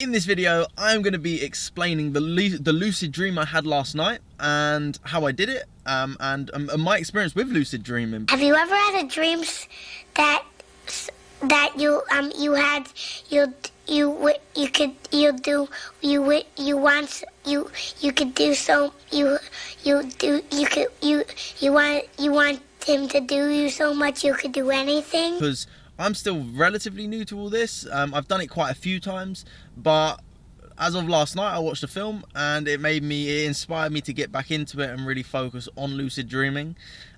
In this video, I'm going to be explaining the lucid dream I had last night and how I did it, and my experience with lucid dreaming. Have you ever had a dream that you want him to do you so much you could do anything? Because I'm still relatively new to all this. I've done it quite a few times, but as of last night, I watched a film and it inspired me to get back into it and really focus on lucid dreaming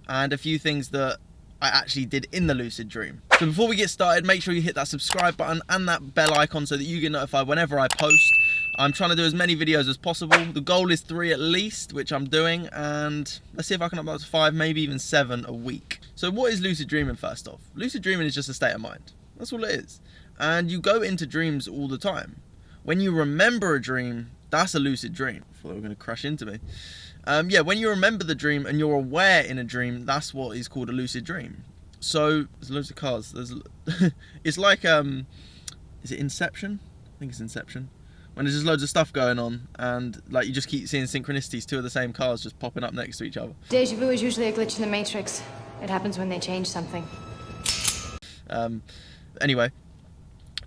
and a few things that I actually did in the lucid dream. So before we get started, make sure you hit that subscribe button and that bell icon so that you get notified whenever I post. I'm trying to do as many videos as possible. The goal is 3 at least, which I'm doing, and let's see if I can upload to 5, maybe even 7 a week. So what is lucid dreaming first off? Lucid dreaming is just a state of mind. That's all it is. And you go into dreams all the time. When you remember a dream, that's a lucid dream. I thought they were going to crash into me. When you remember the dream and you're aware in a dream, that's what is called a lucid dream. So there's loads of cars. It's like is it Inception? I think it's Inception. When there's just loads of stuff going on and like you just keep seeing synchronicities, 2 of the same cars just popping up next to each other. Deja vu is usually a glitch in the Matrix. It happens when they change something. Anyway,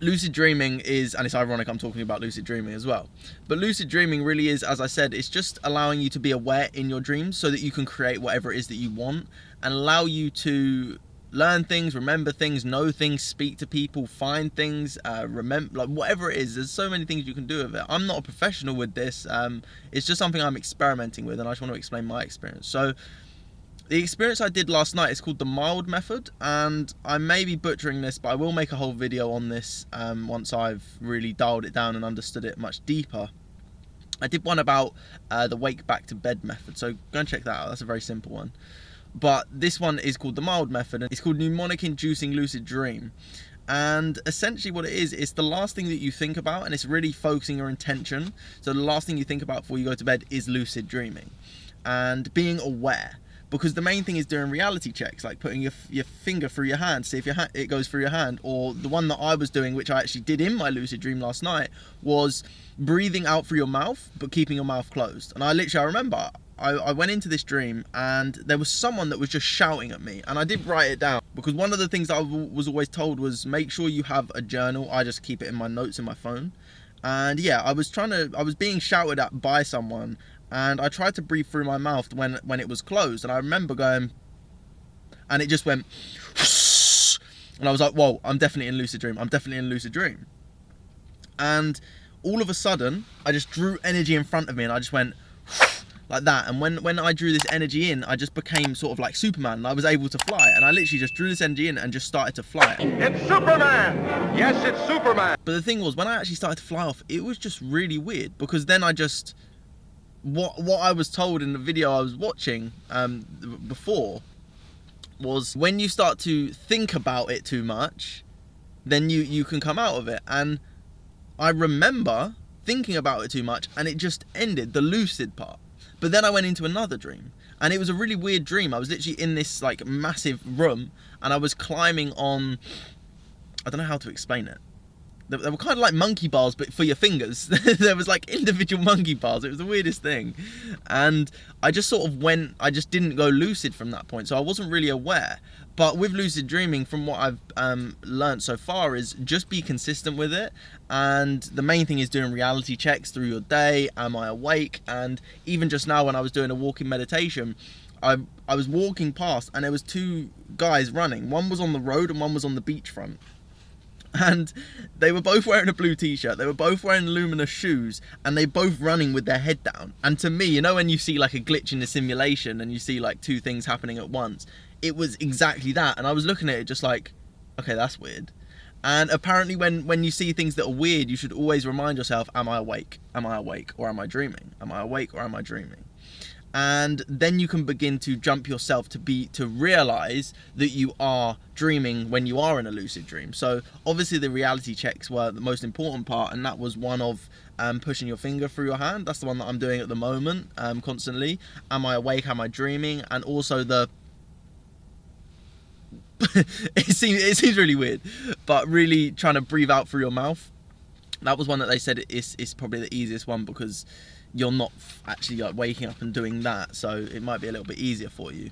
lucid dreaming is, and it's ironic I'm talking about lucid dreaming as well, but lucid dreaming really is, as I said, it's just allowing you to be aware in your dreams so that you can create whatever it is that you want and allow you to learn things, remember things, know things, speak to people, find things, remember, like whatever it is. There's so many things you can do with it. I'm not a professional with this. It's just something I'm experimenting with, and I just want to explain my experience. So the experience I did last night is called the mild method, and I may be butchering this, but I will make a whole video on this once I've really dialed it down and understood it much deeper. I did one about the wake back to bed method, so go and check that out. That's a very simple one. But this one is called the mild method, and it's called mnemonic inducing lucid dream. And essentially what it is, it's the last thing that you think about, and it's really focusing your intention. So the last thing you think about before you go to bed is lucid dreaming and being aware. Because the main thing is doing reality checks, like putting your finger through your hand, see if it goes through your hand. Or the one that I was doing, which I actually did in my lucid dream last night, was breathing out through your mouth, but keeping your mouth closed. And I remember, I went into this dream and there was someone that was just shouting at me, and I did write it down because one of the things I was always told was make sure you have a journal. I just keep it in my notes in my phone. And yeah, I was being shouted at by someone, and I tried to breathe through my mouth when it was closed, and I remember going, and it just went, and I was like, whoa, I'm definitely in lucid dream. I'm definitely in lucid dream. And all of a sudden, I just drew energy in front of me, and I just went like that. And when I drew this energy in, I just became sort of like Superman, and I was able to fly. And I literally just drew this energy in and just started to fly. It's Superman! Yes, it's Superman! But the thing was, when I actually started to fly off, it was just really weird, because then I just, what I was told in the video I was watching before was when you start to think about it too much, then you can come out of it. And I remember thinking about it too much, and it just ended, the lucid part. But then I went into another dream, and it was a really weird dream. I was literally in this like massive room, and I was climbing on, I don't know how to explain it. They were kind of like monkey bars, but for your fingers. There was like individual monkey bars. It was the weirdest thing. And I just sort of I just didn't go lucid from that point. So I wasn't really aware. But with lucid dreaming, from what I've learned so far, is just be consistent with it. And the main thing is doing reality checks through your day. Am I awake? And even just now when I was doing a walking meditation, I was walking past, and there was 2 guys running. One was on the road and one was on the beachfront. And they were both wearing a blue t-shirt, they were both wearing luminous shoes, and they both running with their head down. And to me, you know when you see like a glitch in the simulation and you see like 2 things happening at once, it was exactly that. And I was looking at it just like, okay, that's weird. And apparently when you see things that are weird, you should always remind yourself, am I awake? Am I awake? Or am I dreaming? Am I awake or am I dreaming? And then you can begin to jump yourself to realize that you are dreaming when you are in a lucid dream. So obviously the reality checks were the most important part, and that was one of pushing your finger through your hand. That's the one that I'm doing at the moment, constantly. Am I awake? Am I dreaming? And also the it seems really weird, but really trying to breathe out through your mouth. That was one that they said is probably the easiest one, because you're not actually like waking up and doing that, so it might be a little bit easier for you.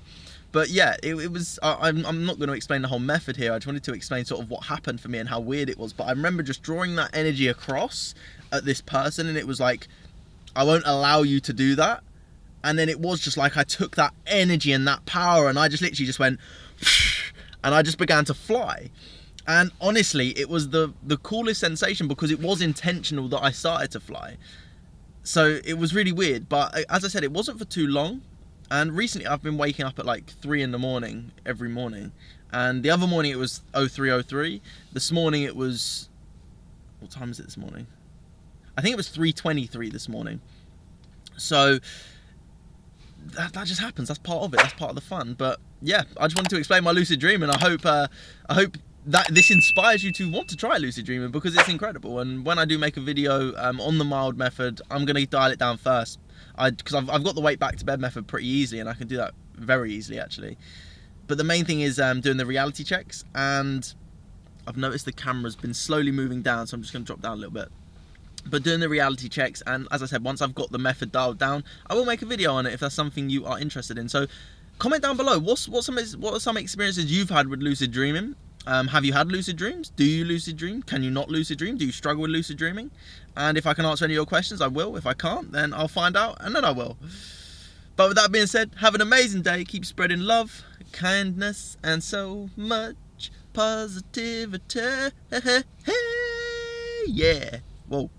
But yeah, it was, I'm not going to explain the whole method here. I just wanted to explain sort of what happened for me and how weird it was. But I remember just drawing that energy across at this person, and it was like, I won't allow you to do that. And then it was just like, I took that energy and that power, and I just literally just went, and I just began to fly. And honestly, it was the coolest sensation, because it was intentional that I started to fly. So it was really weird. But as I said, it wasn't for too long. And recently I've been waking up at like 3 in the morning, every morning. And the other morning it was 03:03. This morning it was, what time is it this morning? I think it was 3:23 this morning. So that just happens. That's part of it. That's part of the fun. But yeah, I just wanted to explain my lucid dream, and I hope that this inspires you to want to try lucid dreaming, because it's incredible. And when I do make a video on the mild method, I'm going to dial it down first. Because I've got the wait back to bed method pretty easily, and I can do that very easily actually. But the main thing is doing the reality checks, and I've noticed the camera's been slowly moving down, so I'm just going to drop down a little bit. But doing the reality checks, and as I said, once I've got the method dialed down, I will make a video on it if that's something you are interested in. So comment down below, what are some experiences you've had with lucid dreaming? Have you had lucid dreams? Do you lucid dream? Can you not lucid dream? Do you struggle with lucid dreaming? And if I can answer any of your questions, I will. If I can't, then I'll find out, and then I will. But with that being said, have an amazing day. Keep spreading love, kindness, and so much positivity. Yeah. Whoa.